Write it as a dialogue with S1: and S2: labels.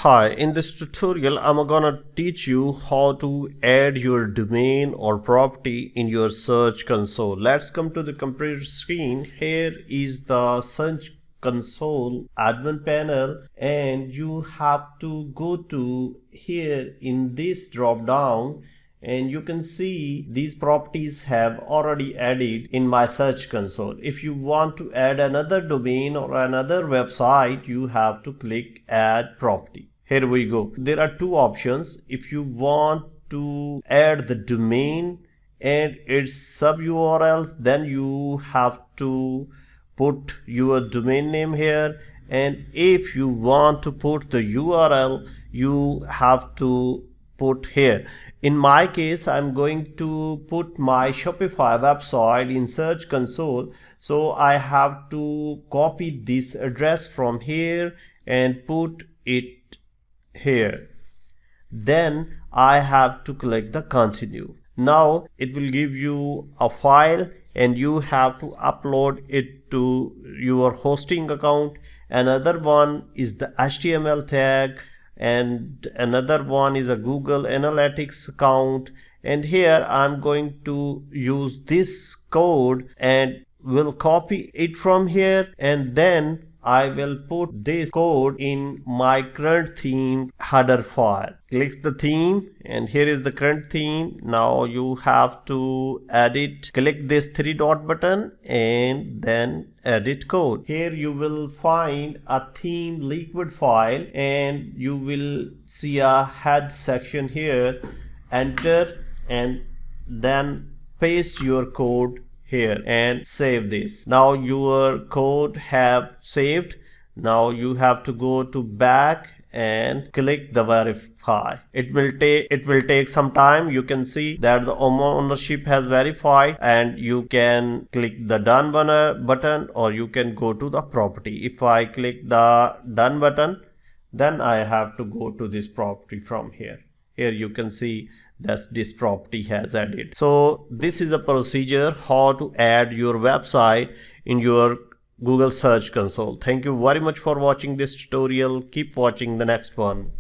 S1: Hi, in this tutorial, I'm gonna teach you how to add your domain or property in your search console. Let's come to the computer screen. Here is the search console admin panel, and you have to go to here in this drop down, and you can see these properties have already added in my search console. If you want to add another domain or another website, you have to click add property. Here we go. There are two options. If you want to add the domain and its sub URLs, then you have to put your domain name here, and if you want to put the URL, you have to put here. In my case, I'm going to put my Shopify website in search console, so I have to copy this address from here and put it here. Then I have to click the continue. Now it will give you a file and you have to upload it to your hosting account. Another one is the HTML tag, and another one is a Google Analytics account. And here I'm going to use this code and will copy it from here, and then I will put this code in my current theme header file. Click the theme, and here is the current theme. Now you have to edit. Click this three dot button and then edit code. Here you will find a theme liquid file, and you will see a head section here. Enter and then paste your code here and save this. Now your code have saved. Now you have to go to back and click the verify. It will take some time. You can see that the ownership has verified, and you can click the done button, or you can go to the property. If I click the done button, then I have to go to this property from here. Here you can see that this property has added. So this is a procedure how to add your website in your Google Search Console. Thank you very much for watching this tutorial. Keep watching the next one.